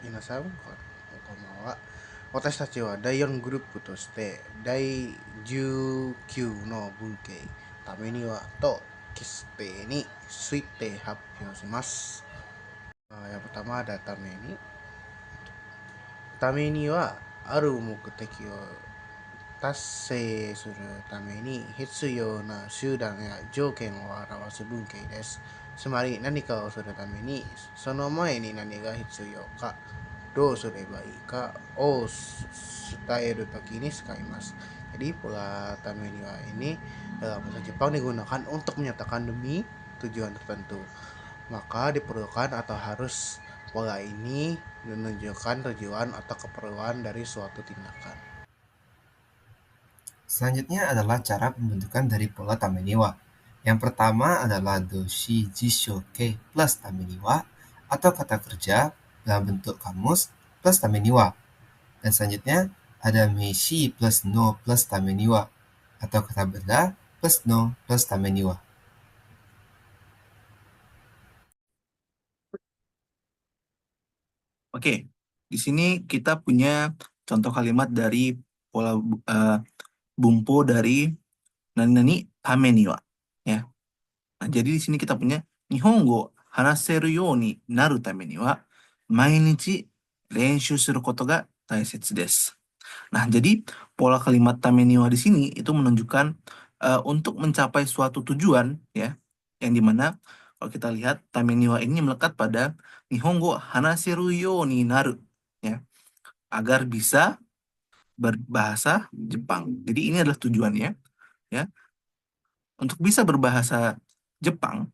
皆さん、こんばんは。私たちは第4グループとして第19の文系ためにはとキスペについて発表します。Yang pertama ada tameni. Tameni wa aru mukuteki o 達成するために必要な手段や条件を表す文型です。つまり何かをするためにその前に何が必要か、どうすればいいかを伝えるときに使います。Jadi pola tameniwa ini dalam bahasa Jepang digunakan untuk menyatakan demi tujuan tertentu. Maka diperlukan atau harus pola ini menunjukkan tujuan atau keperluan dari suatu tindakan. Selanjutnya adalah cara pembentukan dari pola tameniwa. Yang pertama adalah doshi jishoke plus tameniwa atau kata kerja dalam bentuk kamus plus tameniwa. Dan selanjutnya ada meshi plus no plus tameniwa atau kata benda plus no plus tameniwa. Oke, di sini kita punya contoh kalimat dari pola bumpo dari nani tame ni wa. Ya. Nah, jadi di sini kita punya Nihongo hanaseru you ni naru tame ni wa mainichi renshu suru koto ga taisetsu desu. Nah, jadi pola kalimat tame ni wa di sini itu menunjukkan untuk mencapai suatu tujuan, ya, yang dimana kalau kita lihat tame ni wa ini melekat pada Nihongo hanaseru you ni naru, ya, agar bisa berbahasa Jepang. Jadi ini adalah tujuannya, ya. Untuk bisa berbahasa Jepang,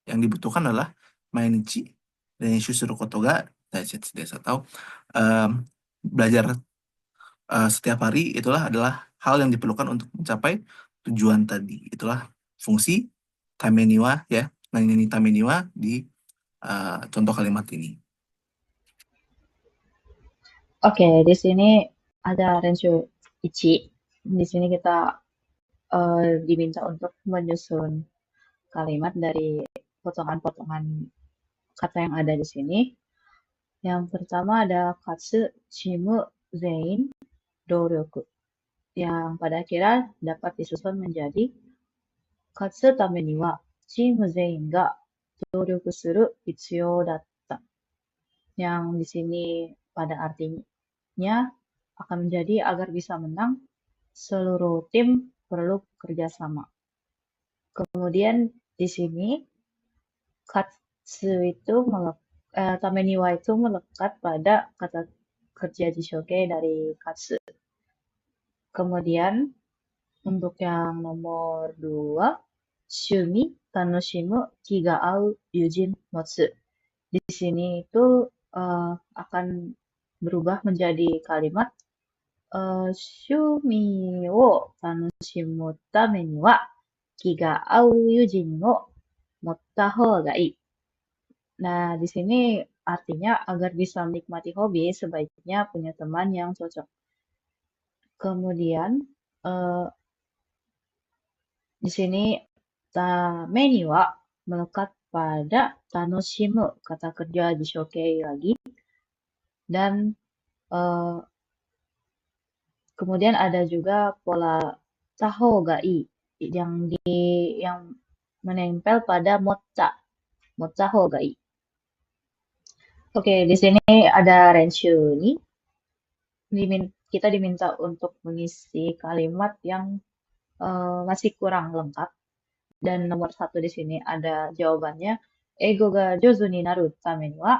yang dibutuhkan adalah mainichi renshu suru koto ga daishetsu desu, atau belajar setiap hari adalah hal yang diperlukan untuk mencapai tujuan tadi. Itulah fungsi tameniwa, ya, nani tameniwa di contoh kalimat ini. Oke, di sini ada Renshu Ichi. Di sini kita diminta untuk menyusun kalimat dari potongan-potongan kata yang ada di sini. Yang pertama ada katsu, shimu, zein, doryoku. Yang pada akhirnya dapat disusun menjadi katsu tame ni wa chimu zein ga doryoku suru hitsuyou datta. Yang di sini pada artinya akan menjadi agar bisa menang, seluruh tim perlu kerjasama. Kemudian di sini katsu itu tameniwa itu melekat pada kata kerja jishoke dari katsu. Kemudian untuk yang nomor 2, shumi, tanoshimu, ki ga au, yujin, motsu. Di sini itu akan berubah menjadi kalimat shumi wo tanoshimu tame ni wa ki ga au yujin wo motta hou ga ii. Nah, di sini artinya agar bisa menikmati hobi sebaiknya punya teman yang cocok. Kemudian di sini tame ni wa melekat pada tanoshimu, kata kerja jishoke lagi. Dan kemudian ada juga pola taho ga ii yang menempel pada motta ho ga ii. Oke, di sini ada Renshu ini. Kita diminta untuk mengisi kalimat yang masih kurang lengkap. Dan nomor 1 di sini ada jawabannya. Eigo ga jozu ni naru tame ni wa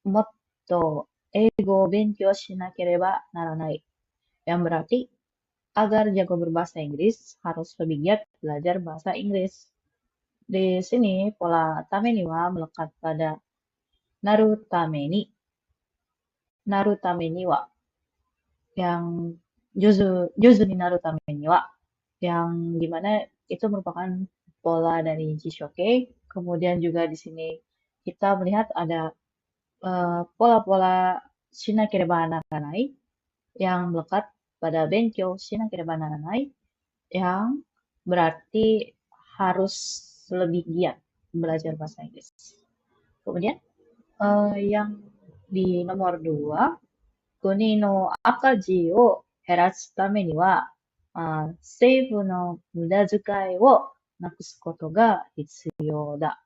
motto eigo o benkyou shinakereba naranai. Yang berarti agar jago berbahasa Inggris harus lebih giat belajar bahasa Inggris. Di sini pola tame ni wa melekat pada naru tame ni wa yang jozu ni naru tame ni wa yang dimana itu merupakan pola dari jishoke. Kemudian juga di sini kita melihat ada pola-pola shinakereba naranai yang melekat pada benkyou shinakereba naranai yang berarti harus lebih giat belajar bahasa Inggris. Kemudian yang di nomor 2, 国の赤字を減らすためには、政府の無駄遣いをなくすことが必要だ.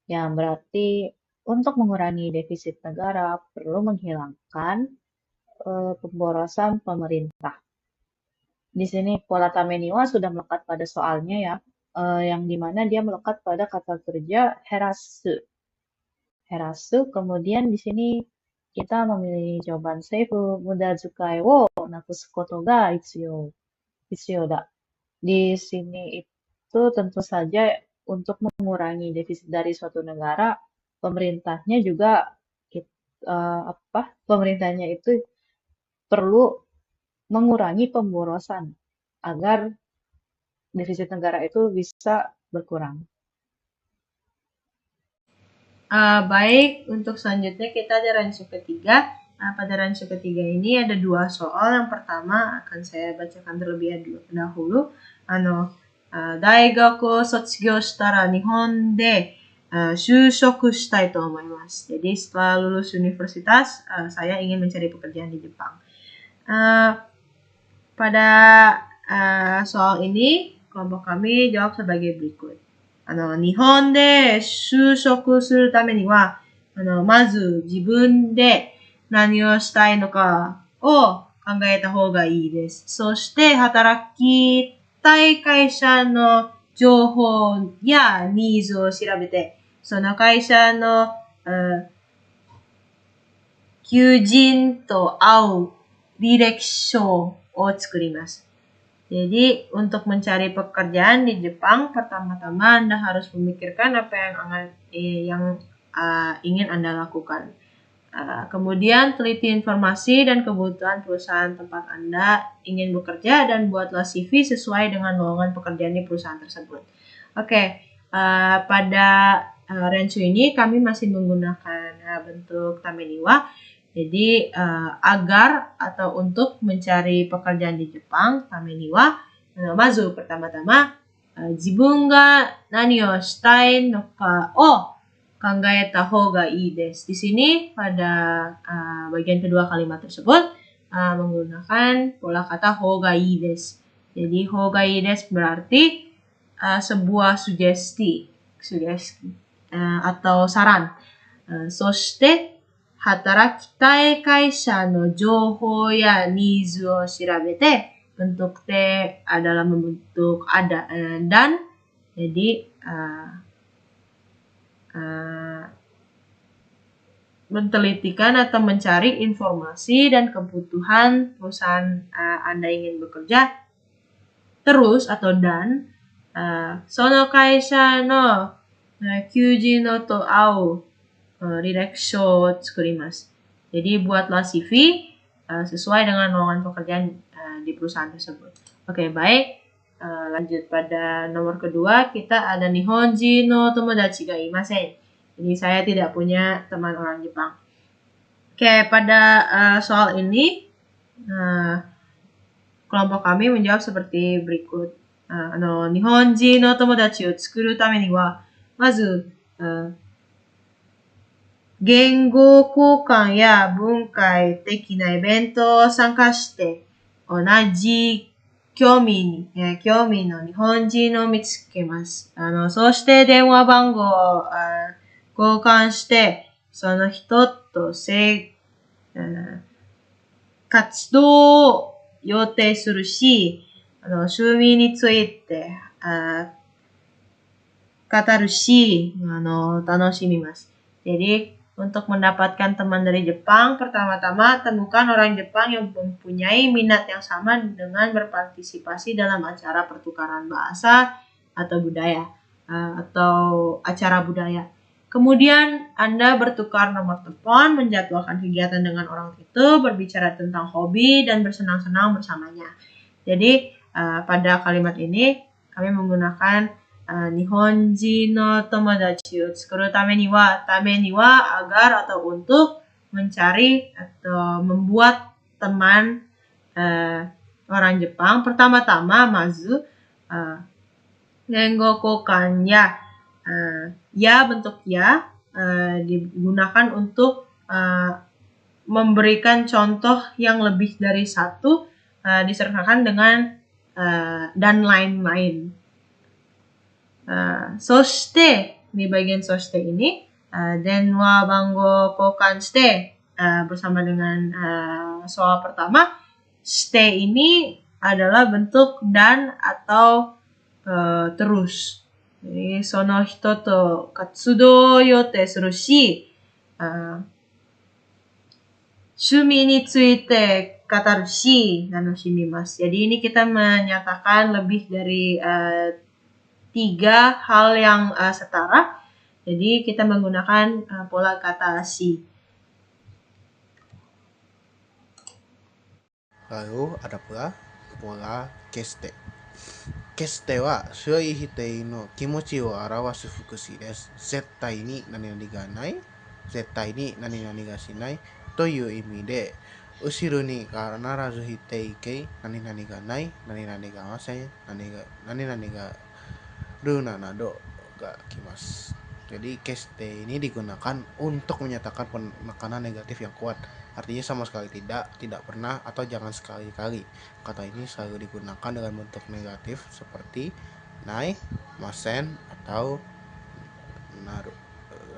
Yang berarti untuk mengurangi defisit negara perlu menghilangkan pemborosan pemerintah. Di sini pola tameniwa sudah melekat pada soalnya ya, yang dimana dia melekat pada kata kerja herasu. Herasu, kemudian di sini kita memilih jawaban seifu mudazukai wo nakusu koto ga hitsuyo da. Di sini itu tentu saja untuk mengurangi defisit dari suatu negara, pemerintahnya juga pemerintahnya itu perlu mengurangi pemborosan agar defisit negara itu bisa berkurang. Baik, untuk selanjutnya kita ada ransu ketiga. Pada ransu ketiga ini ada 2 soal. Yang pertama akan saya bacakan terlebih dahulu. Daigaku sotsugyo shitara Nihon de shushoku shitai to omoimasu. Jadi setelah lulus universitas, saya ingin mencari pekerjaan di Jepang. Pada soal ini, kelompok kami jawab sebagai berikut. 日本で就職するためには、まず自分で何をしたいのかを考えた方がいいです。そして働きたい会社の情報やニーズを調べて、その会社の求人と合う履歴書を作ります。Jadi, untuk mencari pekerjaan di Jepang, pertama-tama Anda harus memikirkan apa yang ingin Anda lakukan. Kemudian, teliti informasi dan kebutuhan perusahaan tempat Anda ingin bekerja dan buatlah CV sesuai dengan lowongan pekerjaan di perusahaan tersebut. Oke, pada ransu ini kami masih menggunakan bentuk tameniwa. Jadi agar atau untuk mencari pekerjaan di Jepang, tameniwa, mazu pertama-tama jibun ga nani o shitai no ka o kangaeta hou ga ii desu. Di sini pada bagian kedua kalimat tersebut menggunakan pola kata hou ga ii desu. Jadi hou ga ii desu berarti sebuah sugesti atau saran. Soshite 働きたい会社の情報やニーズを調べて bentuk T adalah membentuk ada dan jadi mentelitikan atau mencari informasi dan kebutuhan perusahaan Anda ingin bekerja terus atau dan sono kaisha no kyujin no to au Direksho tsukurimasu. Jadi buatlah CV sesuai dengan lowongan pekerjaan di perusahaan tersebut. Oke, baik. Lanjut pada nomor kedua, kita ada Nihonji no tomodachi ga imasen. Jadi saya tidak punya teman orang Jepang. Oke, pada soal ini kelompok kami menjawab seperti berikut. Nihonji no tomodachi o tsukuru tame ni wa mazu 言語交換や文化的なイベントを参加して同じ興味の日本人を見つけます。そして電話番号を交換してその人と活動を予定するし、趣味について語るし、楽しみます。Jadi, untuk mendapatkan teman dari Jepang, pertama-tama temukan orang Jepang yang mempunyai minat yang sama dengan berpartisipasi dalam acara pertukaran bahasa atau budaya atau acara budaya. Kemudian Anda bertukar nomor telepon, menjadwalkan kegiatan dengan orang itu, berbicara tentang hobi dan bersenang-senang bersamanya. Jadi pada kalimat ini kami menggunakan Nihonji no tomodachi o tsukuru tame ni wa agar atau untuk mencari atau membuat teman orang Jepang. Pertama-tama mazu Rengo kokan ya bentuk ya digunakan untuk memberikan contoh yang lebih dari satu disertakan dengan dan lain-lain. Soshite, di bagian soshite ini, denwa bango kokan shite, bersama dengan soal pertama, shite ini adalah bentuk dan atau terus. Jadi, sono hito to katsudo yote suru shi, shumi ni tsuite kataru shi nanoshimimasu. Jadi ini kita menyatakan lebih dari 3 hal yang setara. Jadi kita menggunakan pola kata shi. Lalu ada pula pola keste. Keste wa shuoi hitei no kimochi o arawasu fukushi desu. Zettai ni nani-nani ga nai, zettai ni nani-nani ga shinai という意味で、後ろに必ず否定形、何々がない、何々がません、何々がルーナなどが来ます。Jadi keste ini digunakan untuk menyatakan penekanan negatif yang kuat. Artinya sama sekali tidak pernah, atau jangan sekali-kali. Kata ini selalu digunakan dengan bentuk negatif seperti nai, masen, atau naru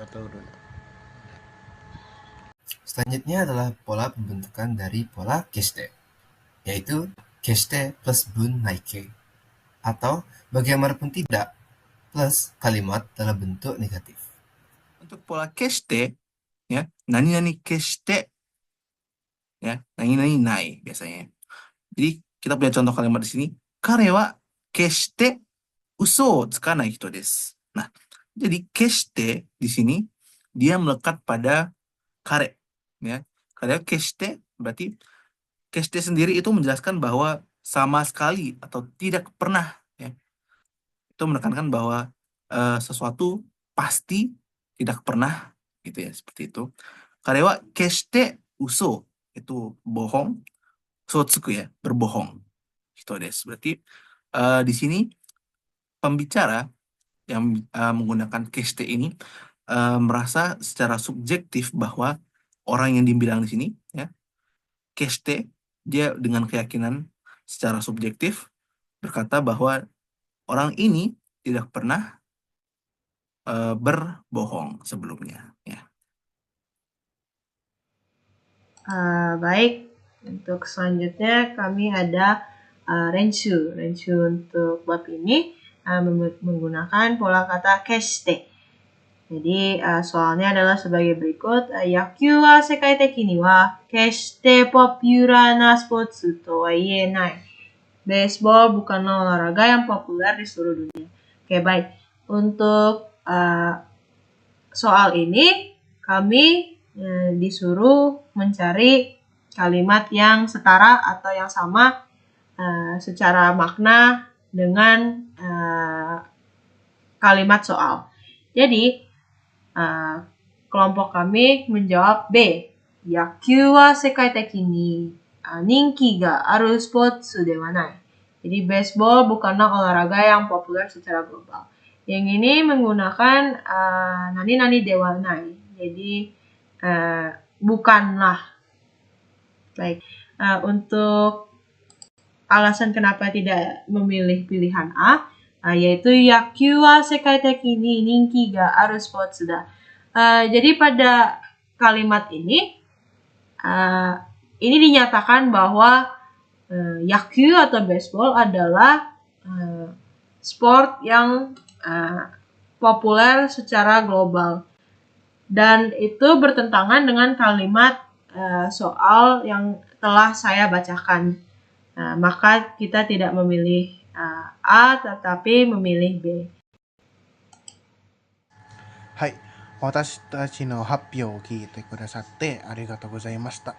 atau runa. Selanjutnya adalah pola pembentukan dari pola keste, yaitu keste plus bun naike, atau bagaimanapun tidak plus kalimat dalam bentuk negatif. Untuk pola keste, ya, nani-nani keste, ya, nani-nani nai biasanya. Jadi kita punya contoh kalimat di sini. Kare wa keste uso o tsukanai hito desu. Nah, jadi keste di sini dia melekat pada kare, ya. Kare keste berarti keste sendiri itu menjelaskan bahwa sama sekali atau tidak pernah, ya. Itu menekankan bahwa sesuatu pasti tidak pernah, gitu ya, seperti itu. Kare wa keste uso, itu bohong, sotsuku ya, berbohong. Hito desu. Berarti di sini pembicara yang menggunakan keste ini merasa secara subjektif bahwa orang yang dibilang di sini, ya, keste, dia dengan keyakinan secara subjektif berkata bahwa orang ini tidak pernah berbohong sebelumnya, ya. Baik, untuk selanjutnya kami ada renshu untuk bab ini menggunakan pola kata keshite. Jadi soalnya adalah sebagai berikut. Yakyū wa sekai teki ni wa keshite popular na sports to wa ienai. Baseball bukanlah olahraga yang populer di seluruh dunia. Oke, baik. Untuk soal ini kami disuruh mencari kalimat yang setara atau yang sama secara makna dengan kalimat soal. Jadi kelompok kami menjawab B. Yakyū wa sekai teki ni ninki ga aru sports de wa nai. Jadi baseball bukanlah olahraga yang populer secara global. Yang ini menggunakan nani-nani de wa nai. Jadi bukanlah. Baik. Untuk alasan kenapa tidak memilih pilihan A, yaitu yakyū wa sekai teki ni ninki ga aru sports da. Jadi pada kalimat ini dinyatakan bahwa yakyū atau baseball adalah sport yang populer secara global. Dan itu bertentangan dengan kalimat soal yang telah saya bacakan. Maka kita tidak memilih A, tetapi memilih B. はい。私たちの発表を聞いてくださってありがとうございました。